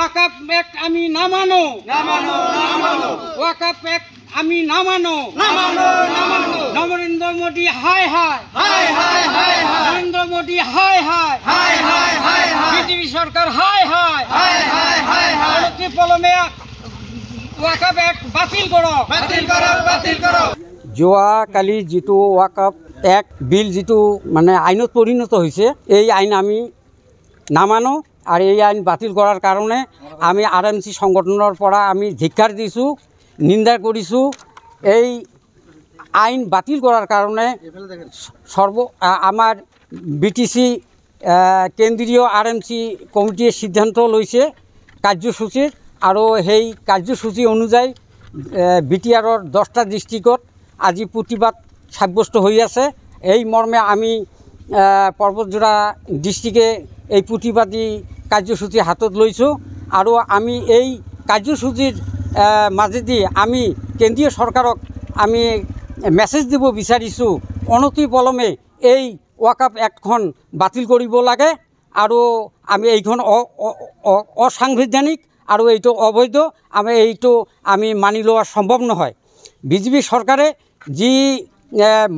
ওয়াকাফ অ্যাক্ট আমি না মানো ওয়াকাফ অ্যাক্ট আমি না মানো নরেন্দ্র মোদী হায় হায় নরেন্দ্র মোদী হায় হায় বিজেপি সরকার হায় হায় পলমে ওয়াকাফ অ্যাক্ট বাতিল করো যোৱাকালি যিটো ওয়াকাফ অ্যাক্ট বিল যিটো মানে আইনত পরিণত হয়েছে এই আইন আমি নামানো আর এই আইন বাতিল করার কারণে আমি আরএমসি সংগঠনের পরা আমি ধিক্কার দিছো নিন্দা করিছো এই আইন বাতিল করার কারণে আমার বিটিসি কেন্দ্রীয় আরএমসি কমিটির সিদ্ধান্ত লইছে কার্যসূচির আর সেই কার্যসূচি অনুযায়ী বিটিআরের 10টা ডিস্ট্রিক্টত আজি প্রতিবাদ সাব্যস্ত হয়ে আছে এই মর্মে আমি পর্বতজোড়া ডিস্ট্রিক্টে এই প্রতিবাদী কার্যসূচি হাতত লইছো আর আমি এই কার্যসূচির মাজেদি আমি কেন্দ্রীয় সরকারক আমি মেসেজ দিব বিচাৰিছো অনতি পলমে এই ওয়াকাফ অ্যাক্টখন বাতিল কৰিব লাগে আৰু আমি এইখন অসাংবিধানিক আৰু এইটো অবৈধ আমি মানি লওয়া সম্ভব নহয় বিজেপি সৰকাৰে যি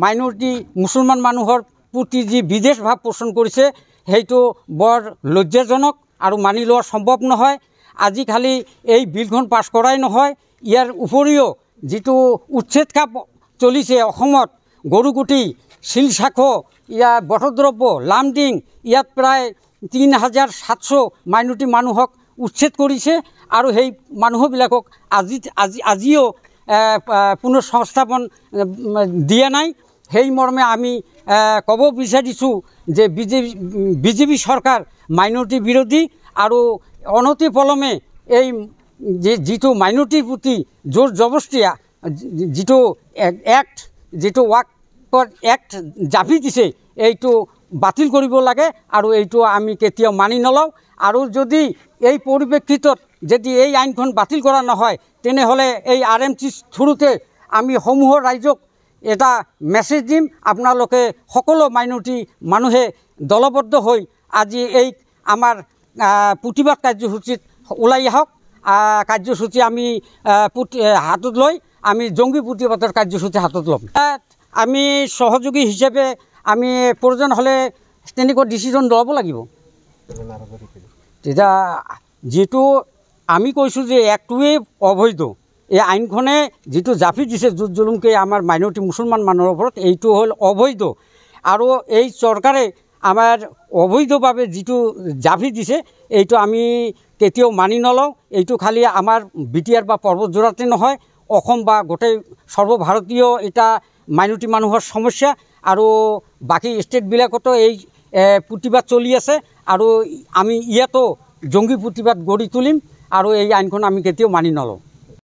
মাইনৰিটি মুসলমান মানুহৰ প্ৰতি যি বিদেশ ভাব পোষণ কৰিছে সেইটো বৰ লজ্জাজনক আৰু মানি লওয়া সম্ভব নহয় আজি খালি এই বিলখন পাছ কৰাই নহয় ইয়াৰ উপৰিও যিটো উচ্ছেদ কাপ চলিছে অসমত গৰুকুটি শিলশাখো ইয়া বটদ্ৰব্য লামডিং ইয়াত প্ৰায় 3700 মাইনৰিটি মানুহক উচ্ছেদ কৰিছে আৰু সেই মানুহবিলাকক আজিও পুনঃসংস্থাপন দিয়া নাই সেই মৰ্মে আমি কব বিচাৰিছো যে বিজেপি সরকার মাইনরিটি বিরোধী আর অনতি পলমে এই যিটো মাইনরিটির প্রতি জোর জবস্তিয়া যিটো অ্যাক্ট যিটো ওয়াকাফ অ্যাক্ট জাপি দিছে এইটো বাতিল কৰিব লাগে আৰ এইটো আমি কেতিয়াও মানি নলওঁ আৰু যদি এই পরিপ্রেক্ষিতত যদি এই আইনখন বাতিল করা নহয় তেনেহলে এই আরএমসি থ্রুতে আমি সমূহ রাইজক এটা মেসেজ দিম আপোনালোকে সকলো মাইনরিটি মানুহে দলবদ্ধ হৈ আজি এই আমার প্রতিবাদ কার্যসূচিত ওলাই আহক কার্যসূচী আমি হাতত লৈ আমি জঙ্গী প্রতিবাদের কার্যসূচী হাতত লম আমি সহযোগী হিসেবে আমি প্রয়োজন হলে তেনেকুৱা ডিসিশন ল'ব লাগিব তেতিয়া যেটো আমি কৈছোঁ যে একটোৱে অবৈধ এই আইনখনে যেটো জাপি দিছে জুত জুলুমকে আমাৰ মাইনৰিটি মুসলমান মানুহৰ ওপৰত এইটো হ'ল অবৈধ আৰু এই চৰকাৰে আমাৰ অবৈধভাৱে যেটো জাপি দিছে এইটো আমি কেতিয়াও মানি নলওঁ এইটো খালি আমাৰ বিটিআৰ বা পৰ্বতজোড়াতে নহয় অসম বা গোটেই সৰ্বভাৰতীয় এটা মাইনৰিটি মানুহৰ সমস্যা আৰু বাকি স্টেটবিলাকতো এই প্ৰতিবাদ চলি আছে আৰু আমি ইয়াতো জঙ্গী প্ৰতিবাদ গড়ি তুলিম আৰু এই আইনখন আমি কেতিয়াও মানি নলওঁ